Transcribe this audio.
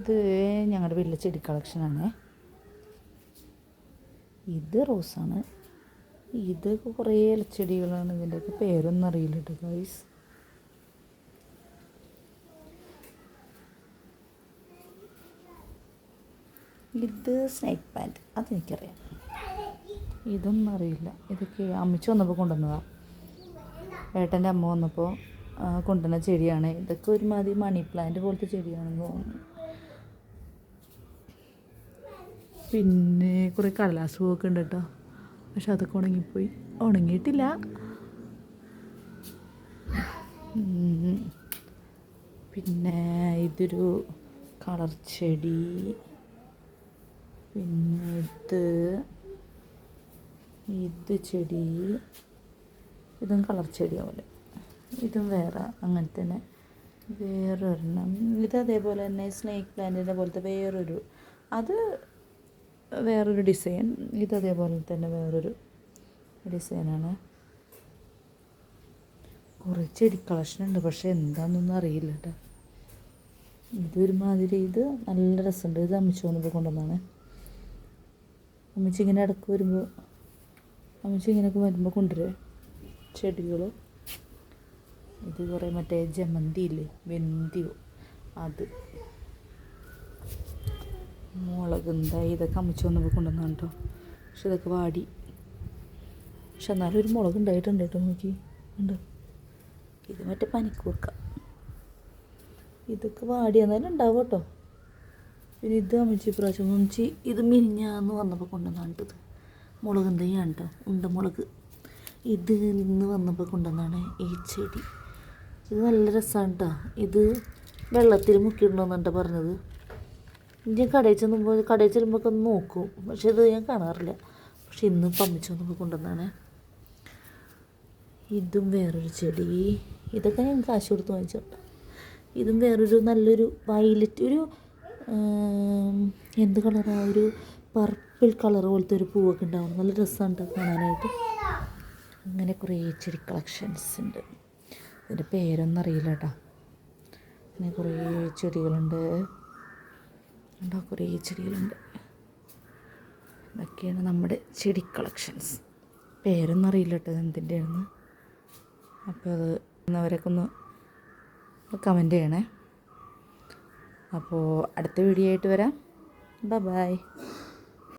ഇത് ഞങ്ങളുടെ വീട്ടിലെ ചെടി കളക്ഷനാണ്. ഇത് റോസാണ്. ഇതൊക്കെ കുറേ ഇലച്ചെടികളാണ്. ഇതിൻ്റെയൊക്കെ പേരൊന്നും അറിയില്ല കേട്ടോ ഗൈസ്. ഇത് സ്നേക്ക് പ്ലാന്റ്, അതെനിക്കറിയാം. ഇതൊന്നും അറിയില്ല. ഇതൊക്കെ അമ്മച്ചി വന്നപ്പോൾ കൊണ്ടുവന്നതാണ്. ഏട്ടൻ്റെ അമ്മ വന്നപ്പോൾ കൊണ്ടുവന്ന ചെടിയാണ്. ഇതൊക്കെ ഒരുമാതിരി മണി പ്ലാന്റ് പോലത്തെ ചെടിയാണെന്ന് തോന്നുന്നു. പിന്നെ കുറേ കടലാസ് പൂവൊക്കെ ഉണ്ട് കേട്ടോ. പക്ഷെ അതൊക്കെ ഉണങ്ങിപ്പോയി. ഉണങ്ങിയിട്ടില്ല. പിന്നെ ഇതൊരു കളർ ചെടി. പിന്നെ ഇത് ചെടി, ഇതും കളർ ചെടിയാവില്ല. ഇതും വേറെ അങ്ങനെ തന്നെ വേറൊരെണ്ണം. ഇത് അതേപോലെ തന്നെ സ്നേക്ക് പ്ലാന്റിൻ്റെ പോലത്തെ വേറൊരു ഡിസൈൻ. ഇതതേപോലെ തന്നെ വേറൊരു ഡിസൈനാണ്. കുറേ ചെടി കളക്ഷൻ ഉണ്ട്, പക്ഷെ എന്താണെന്നൊന്നും അറിയില്ല കേട്ടോ. ഇതൊരുമാതിരി ഇത് നല്ല രസമുണ്ട്. ഇത് അമ്മച്ചി വന്നപ്പോൾ കൊണ്ടുവന്നാണ്. അമ്മച്ചി ഇങ്ങനെ ഇടയ്ക്ക് വരുമ്പോൾ ഇങ്ങനെയൊക്കെ വരുമ്പോൾ കൊണ്ടുവരും ചെടികൾ. ഇത് കുറേ മറ്റേ ജമന്തി ഇല്ലേ, വെന്തിയോ, അത് മുളക് എന്തായി. ഇതൊക്കെ അമ്മച്ചി വന്നപ്പോൾ കൊണ്ടുവന്നാണ് കേട്ടോ. പക്ഷെ ഇതൊക്കെ വാടി. പക്ഷെ എന്നാലും ഒരു മുളക് ഉണ്ടായിട്ടുണ്ട് കേട്ടോ. നോക്കി ഉണ്ട്. ഇത് മറ്റേ പനിക്കൂർക്ക. ഇതൊക്കെ വാടി എന്നാലും ഉണ്ടാവും കേട്ടോ. പിന്നെ ഇത് അമ്മച്ചി പ്രാവശ്യം ഇത് മിനിഞ്ഞാന്ന് വന്നപ്പോൾ കൊണ്ടുവന്നാണ്. ഇത് മുളക് തൈയാണ് കേട്ടോ, ഉണ്ടമുളക്. ഇത് നിന്ന് വന്നപ്പോൾ കൊണ്ടുവന്നാണ് ഈ ചെടി. ഇത് നല്ല രസമാണ് കേട്ടോ. ഇത് വെള്ളത്തിൽ മുക്കിയിട്ടുണ്ടോന്നാണ് പറഞ്ഞത്. ഞാൻ കടയിൽ ചെല്ലുമ്പോൾ ഒന്ന് നോക്കും, പക്ഷെ ഇത് ഞാൻ കാണാറില്ല. പക്ഷെ ഇന്ന് പമ്മിച്ച് വന്നപ്പോൾ കൊണ്ടുവന്നാണ്. ഇതും വേറൊരു ചെടി. ഇതൊക്കെ ഞാൻ കാശ് കൊടുത്ത് വാങ്ങിച്ചോട്ടോ. ഇതും വേറൊരു നല്ലൊരു വയലറ്റ്, ഒരു എന്ത് കളറാണ്, ഒരു പർപ്പിൾ കളർ പോലത്തെ ഒരു പൂവൊക്കെ ഉണ്ടാവും. നല്ല രസമുണ്ട് കാണാനായിട്ട്. അങ്ങനെ കുറേ ചെടി കളക്ഷൻസ് ഉണ്ട്. ഇതിൻ്റെ പേരൊന്നും അറിയില്ല കേട്ടോ. അങ്ങനെ കുറേ ചെടികളുണ്ട്. കുറേ ചെടികളുണ്ട്. ഇതൊക്കെയാണ് നമ്മുടെ ചെടി കളക്ഷൻസ്. പേരൊന്നും അറിയില്ല കേട്ടോ എന്തിൻ്റെയാണെന്ന്. അപ്പോൾ അത് എന്നവരൊക്കെ ഒന്ന് കമൻറ്റ് ചെയ്യണേ. അപ്പോൾ അടുത്ത വീഡിയോ ആയിട്ട് വരാം. ബൈ.